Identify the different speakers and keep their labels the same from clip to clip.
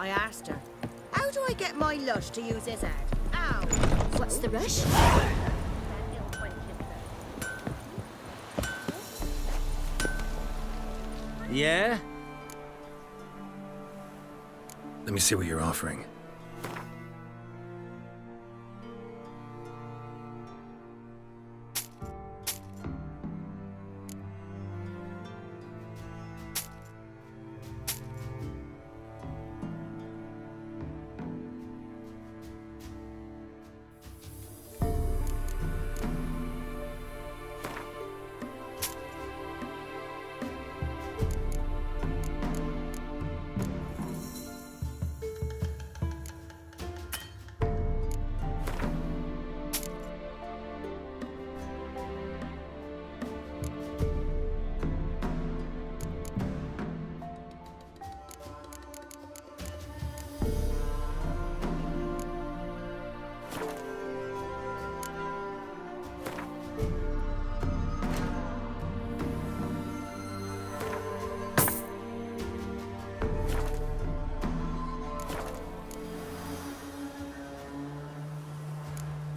Speaker 1: I asked her, how do I get my lush to use his head? Ow!
Speaker 2: What's the rush?
Speaker 3: Yeah?
Speaker 4: Let me see what you're offering.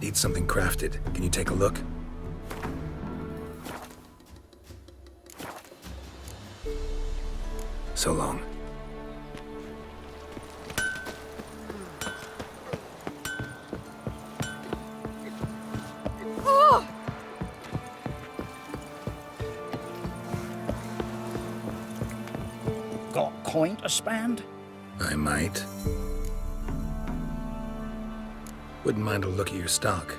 Speaker 4: Need something crafted. Can you take a look? So long.
Speaker 5: Got coin to spend?
Speaker 4: I might. Wouldn't mind a look at your stock.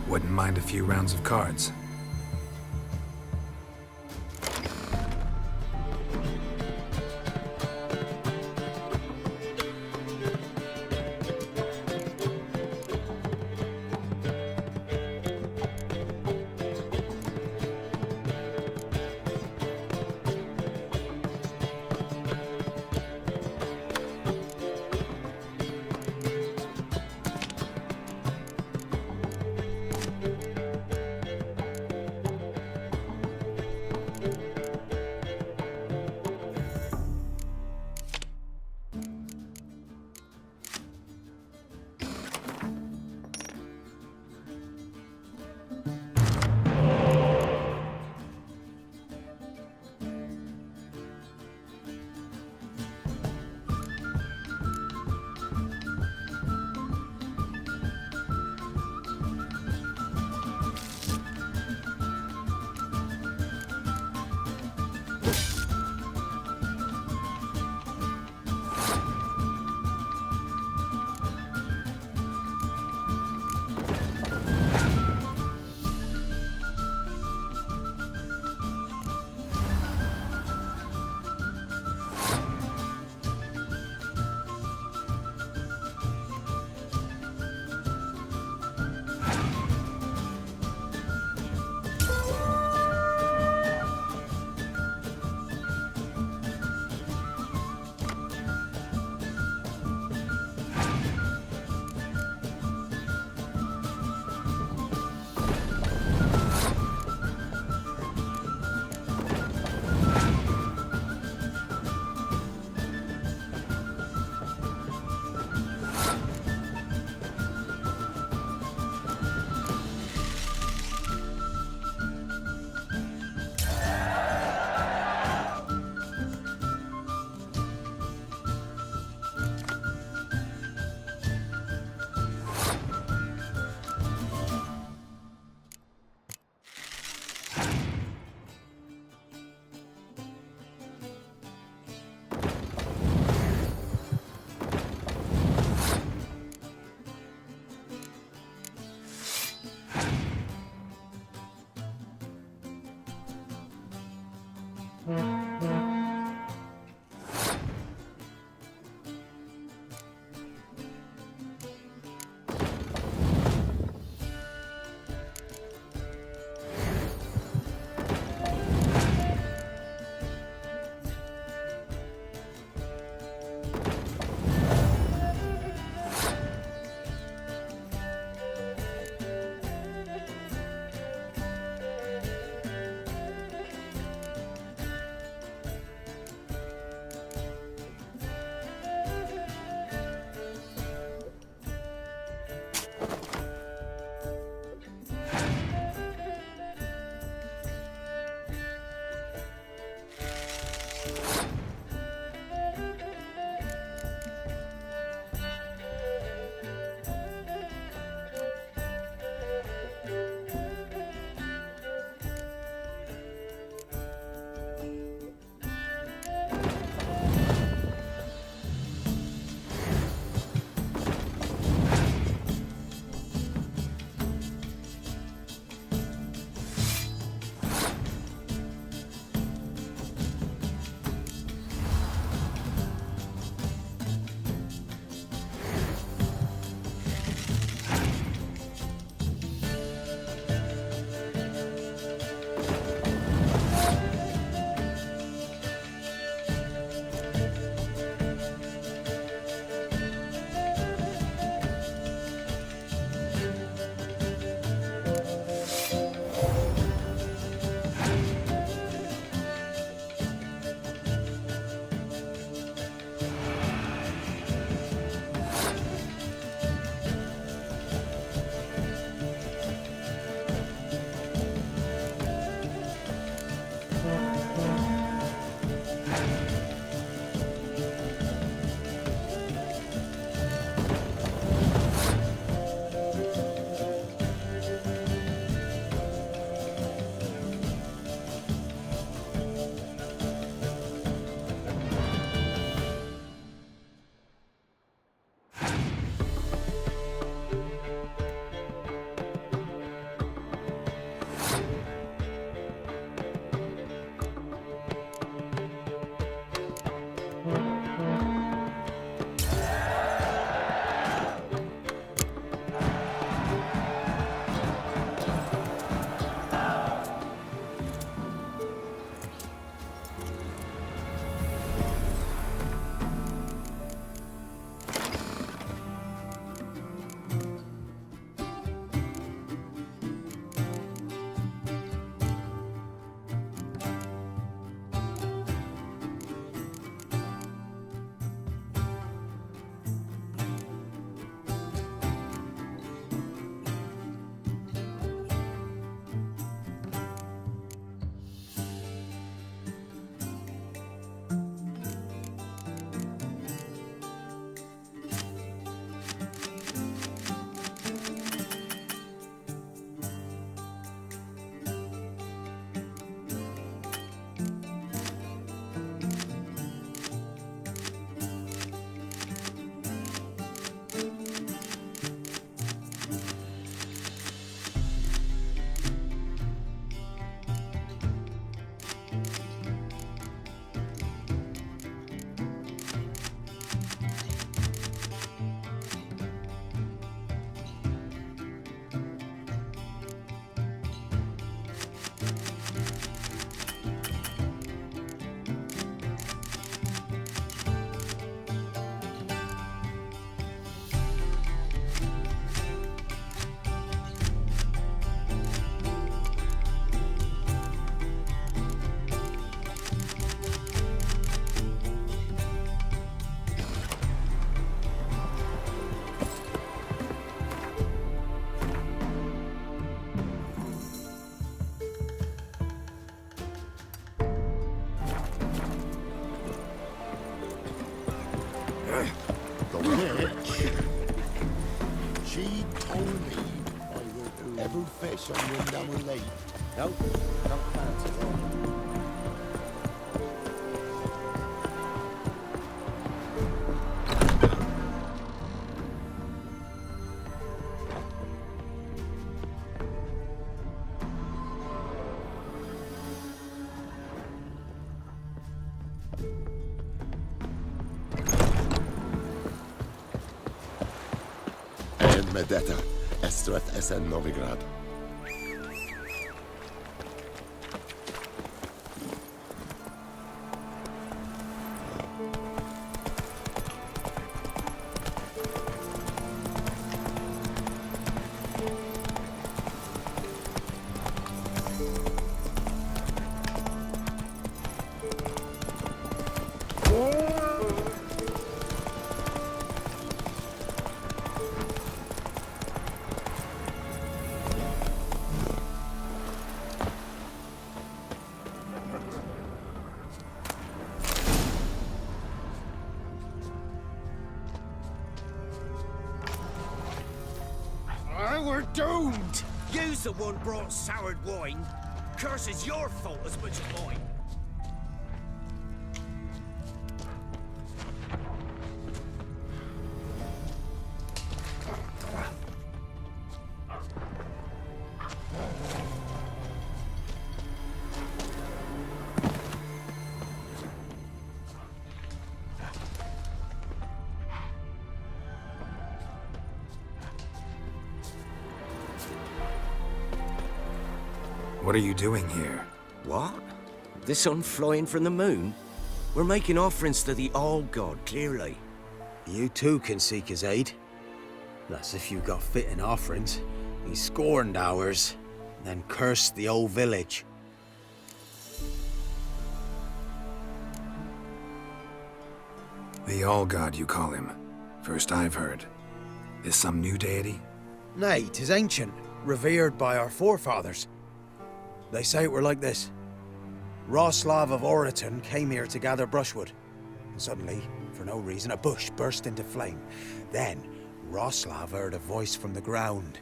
Speaker 4: Wouldn't mind a few rounds of cards.
Speaker 2: Ever fish on Windhammer Lake?
Speaker 3: Nope, don't fancy that.
Speaker 2: En med detta, Estreth SN Novigrad.
Speaker 6: We're doomed! You's the one brought soured wine. Curse is your fault as much as mine.
Speaker 4: What are you doing here?
Speaker 6: What? The sun flying from the moon? We're making offerings to the All-God, clearly.
Speaker 3: You too can seek his aid. That's if you got fitting offerings. He scorned ours, then cursed the old village.
Speaker 4: The All-God, you call him. First I've heard. Is some new deity?
Speaker 3: Nay, 'tis ancient, revered by our forefathers. They say it were like this. Roslav of Oreton came here to gather brushwood. And suddenly, for no reason, a bush burst into flame. Then, Roslav heard a voice from the ground,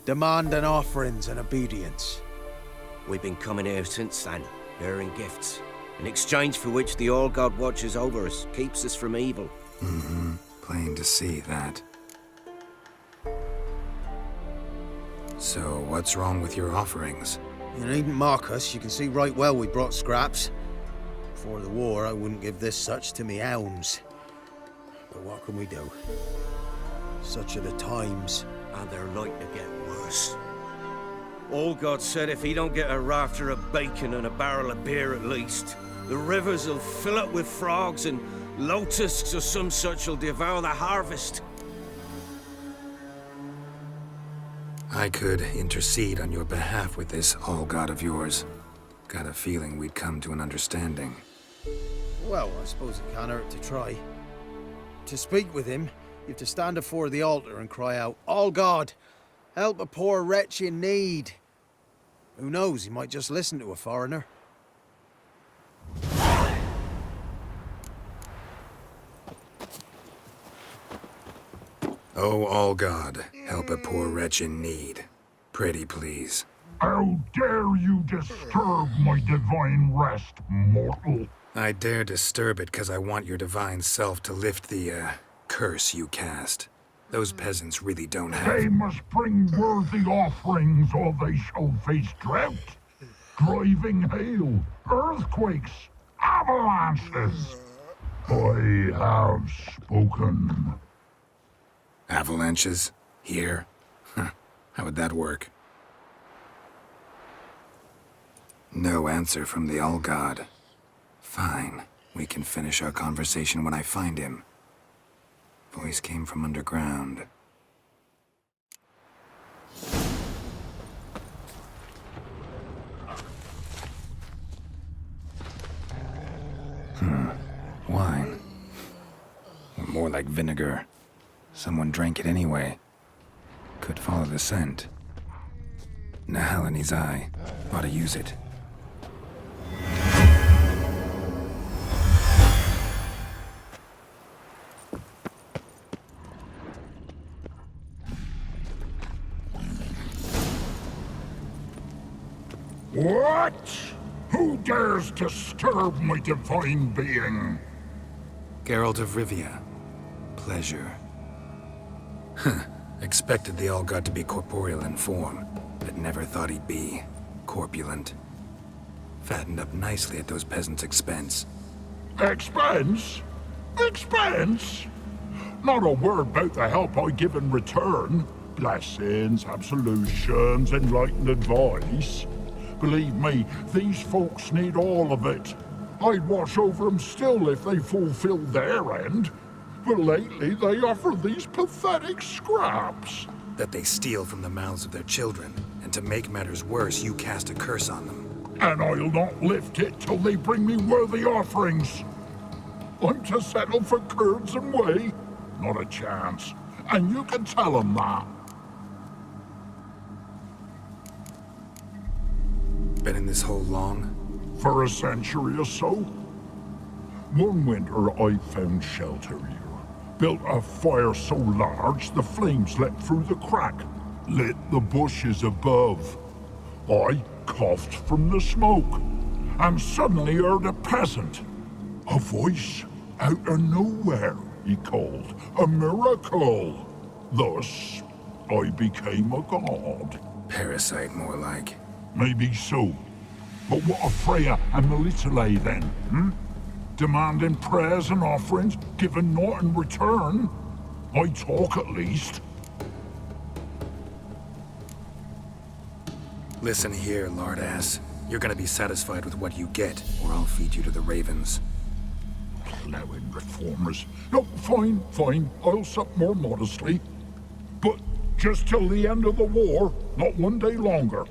Speaker 3: demanding offerings and obedience.
Speaker 6: We've been coming here since then, bearing gifts, in exchange for which the All-God watches over us, keeps us from evil.
Speaker 4: Mm-hmm. Plain to see that. So, what's wrong with your offerings?
Speaker 3: You needn't mock us, you can see right well we brought scraps. Before the war, I wouldn't give this such to me hounds. But what can we do? Such are the times.
Speaker 6: And they're like to get worse. All-God said if he don't get a rafter of bacon and a barrel of beer at least, the rivers will fill up with frogs and locusts or some such will devour the harvest.
Speaker 4: I could intercede on your behalf with this All-God of yours. Got a feeling we'd come to an understanding.
Speaker 3: Well, I suppose it can't hurt to try. To speak with him, you have to stand before the altar and cry out, "All God, help a poor wretch in need." Who knows, he might just listen to a foreigner.
Speaker 4: Oh, All-God, help a poor wretch in need. Pretty please.
Speaker 7: How dare you disturb my divine rest, mortal?
Speaker 4: I dare disturb it because I want your divine self to lift the, curse you cast. Those peasants really don't have...
Speaker 7: They must bring worthy offerings or they shall face drought, driving hail, earthquakes, avalanches. I have spoken.
Speaker 4: Avalanches? Here? Huh. How would that work? No answer from the All-God. Fine. We can finish our conversation when I find him. Voice came from underground. Wine. Or more like vinegar. Someone drank it anyway. Could follow the scent. Nahal in his eye. Ought to use it.
Speaker 7: What? Who dares disturb my divine being?
Speaker 4: Geralt of Rivia. Pleasure. Expected the All-God to be corporeal in form, but never thought he'd be corpulent. Fattened up nicely at those peasants' expense.
Speaker 7: Expense? Expense? Not a word about the help I give in return. Blessings, absolutions, enlightened advice. Believe me, these folks need all of it. I'd watch over them still if they fulfilled their end. But lately they offer these pathetic scraps.
Speaker 4: That they steal from the mouths of their children, and to make matters worse, you cast a curse on them.
Speaker 7: And I'll not lift it till they bring me worthy offerings. I'm to settle for curds and whey? Not a chance. And you can tell them that.
Speaker 4: Been in this hole long?
Speaker 7: For a century or so. One winter I found shelter here. Built a fire so large the flames leapt through the crack, lit the bushes above. I coughed from the smoke, and suddenly heard a peasant. A voice out of nowhere, he called. A miracle. Thus, I became a god.
Speaker 4: Parasite, more like.
Speaker 7: Maybe so. But what of Freya and Melitele then, Demanding prayers and offerings, giving naught in return? I talk at least.
Speaker 4: Listen here, lardass. You're gonna be satisfied with what you get, or I'll feed you to the ravens.
Speaker 7: Plowing reformers. No, fine. I'll sup more modestly. But just till the end of the war, not one day longer.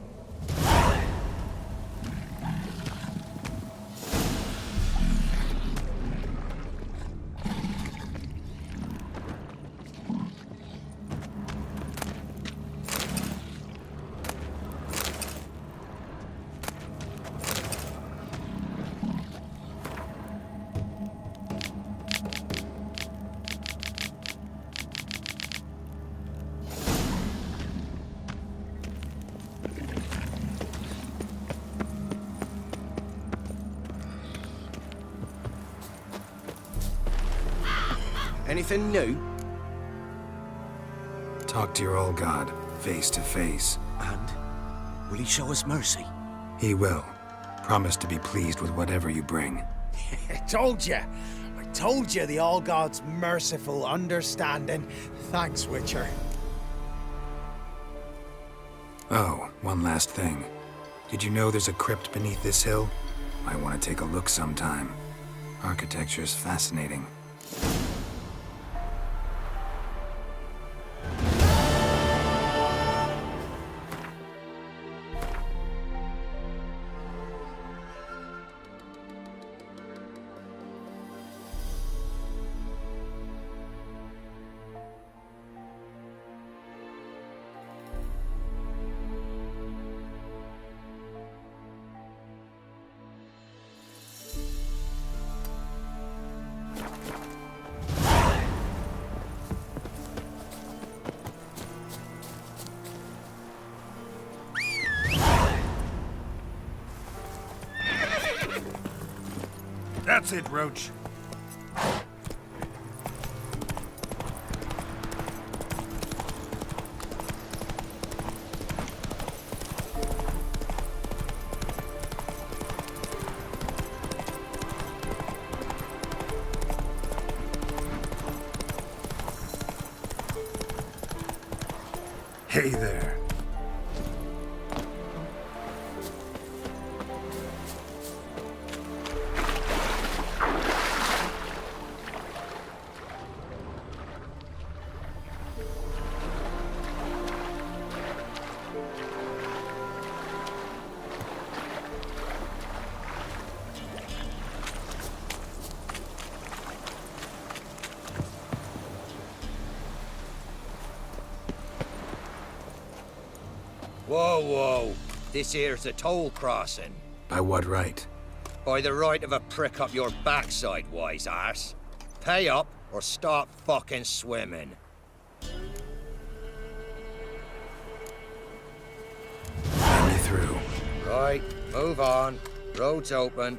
Speaker 6: Anything new?
Speaker 4: Talk to your old god, face to face.
Speaker 6: And will he show us mercy?
Speaker 4: He will. Promise to be pleased with whatever you bring.
Speaker 3: I told you the All-God's merciful, understanding. Thanks, Witcher.
Speaker 4: Oh, one last thing. Did you know there's a crypt beneath this hill? I want to take a look sometime. Architecture's fascinating. That's it, Roach. Hey there.
Speaker 8: Whoa. This here's a toll crossing.
Speaker 4: By what right?
Speaker 8: By the right of a prick up your backside, wise arse. Pay up or stop fucking swimming.
Speaker 4: Let me through.
Speaker 8: Right, move on. Road's open.